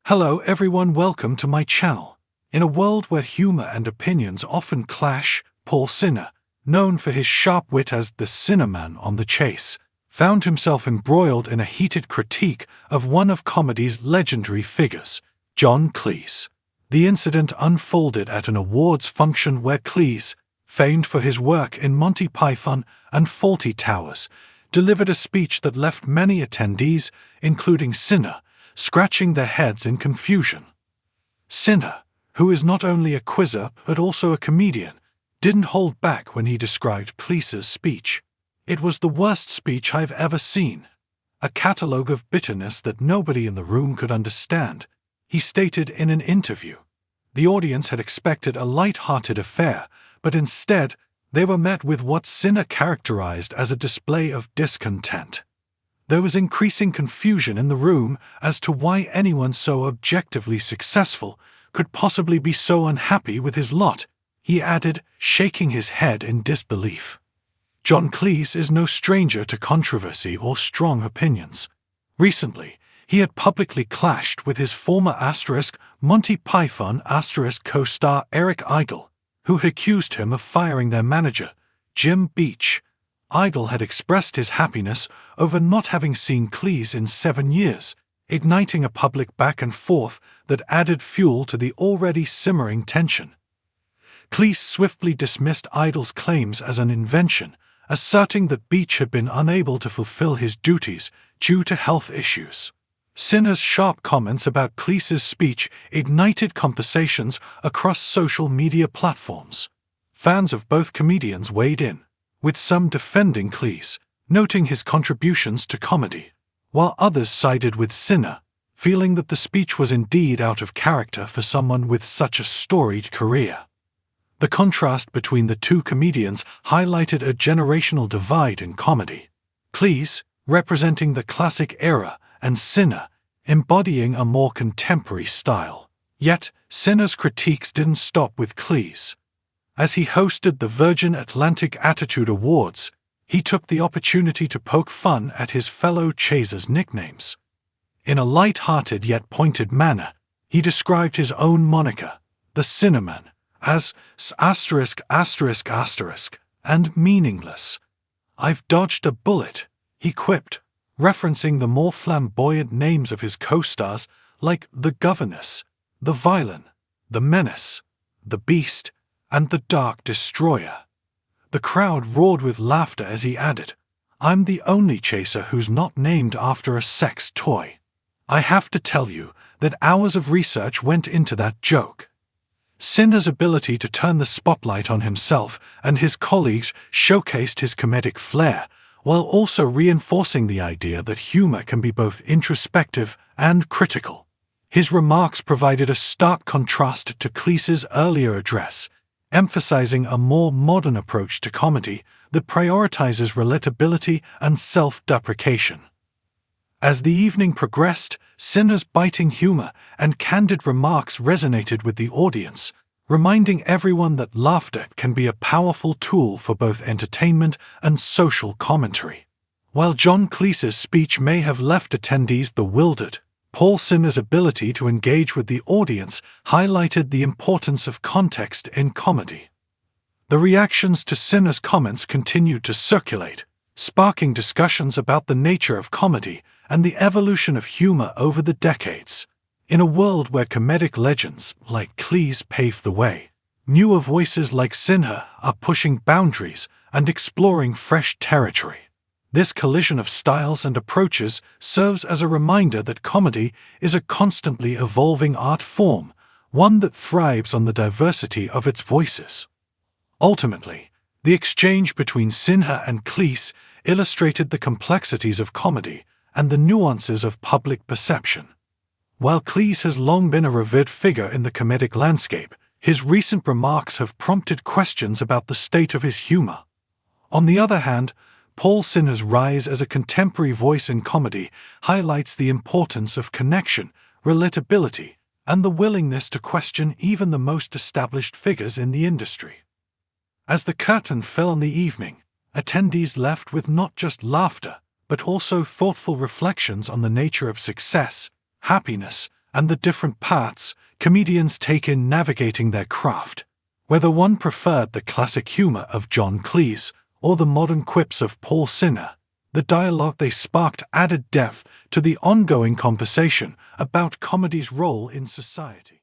Hello everyone, welcome to my channel. In a world where humor and opinions often clash, Paul Sinha, known for his sharp wit as the Sinnerman on The Chase, found himself embroiled in a heated critique of one of comedy's legendary figures, John Cleese. The incident unfolded at an awards function where Cleese, famed for his work in Monty Python and Fawlty Towers, delivered a speech that left many attendees, including Sinha, scratching their heads in confusion. Sinha, who is not only a quizzer but also a comedian, didn't hold back when he described Cleese's speech. "It was the worst speech I've ever seen. A catalogue of bitterness that nobody in the room could understand," he stated in an interview. The audience had expected a light-hearted affair, but instead, they were met with what Sinha characterized as a display of discontent. There was increasing confusion in the room as to why anyone so objectively successful could possibly be so unhappy with his lot, he added, shaking his head in disbelief. John Cleese is no stranger to controversy or strong opinions. Recently, he had publicly clashed with his former Monty Python co-star Eric Idle, who had accused him of firing their manager, Jim Beach. Idle had expressed his happiness over not having seen Cleese in 7 years, igniting a public back and forth that added fuel to the already simmering tension. Cleese swiftly dismissed Idle's claims as an invention, asserting that Beach had been unable to fulfill his duties due to health issues. Sinha's sharp comments about Cleese's speech ignited conversations across social media platforms. Fans of both comedians weighed in, with some defending Cleese, noting his contributions to comedy, while others sided with Sinha, feeling that the speech was indeed out of character for someone with such a storied career. The contrast between the two comedians highlighted a generational divide in comedy. Cleese, representing the classic era, and Sinha, embodying a more contemporary style. Yet, Sinha's critiques didn't stop with Cleese. As he hosted the Virgin Atlantic Attitude Awards, he took the opportunity to poke fun at his fellow chasers' nicknames. In a light-hearted yet pointed manner, he described his own moniker, the Sinnerman, as ***** and meaningless. "I've dodged a bullet," he quipped, referencing the more flamboyant names of his co-stars like the Governess, the Villain, the Menace, the Beast, and the Dark Destroyer. The crowd roared with laughter as he added, "I'm the only chaser who's not named after a sex toy." I have to tell you that hours of research went into that joke. Sinha's ability to turn the spotlight on himself and his colleagues showcased his comedic flair, while also reinforcing the idea that humor can be both introspective and critical. His remarks provided a stark contrast to Cleese's earlier address, emphasizing a more modern approach to comedy that prioritizes relatability and self-deprecation. As the evening progressed, Sinha's biting humor and candid remarks resonated with the audience, reminding everyone that laughter can be a powerful tool for both entertainment and social commentary. While John Cleese's speech may have left attendees bewildered, Paul Sinha's ability to engage with the audience highlighted the importance of context in comedy. The reactions to Sinha's comments continued to circulate, sparking discussions about the nature of comedy and the evolution of humor over the decades. In a world where comedic legends like Cleese paved the way, newer voices like Sinha are pushing boundaries and exploring fresh territory. This collision of styles and approaches serves as a reminder that comedy is a constantly evolving art form, one that thrives on the diversity of its voices. Ultimately, the exchange between Sinha and Cleese illustrated the complexities of comedy and the nuances of public perception. While Cleese has long been a revered figure in the comedic landscape, his recent remarks have prompted questions about the state of his humor. On the other hand, Paul Sinha's rise as a contemporary voice in comedy highlights the importance of connection, relatability, and the willingness to question even the most established figures in the industry. As the curtain fell on the evening, attendees left with not just laughter, but also thoughtful reflections on the nature of success, happiness, and the different paths comedians take in navigating their craft. Whether one preferred the classic humor of John Cleese or the modern quips of Paul Sinha, the dialogue they sparked added depth to the ongoing conversation about comedy's role in society.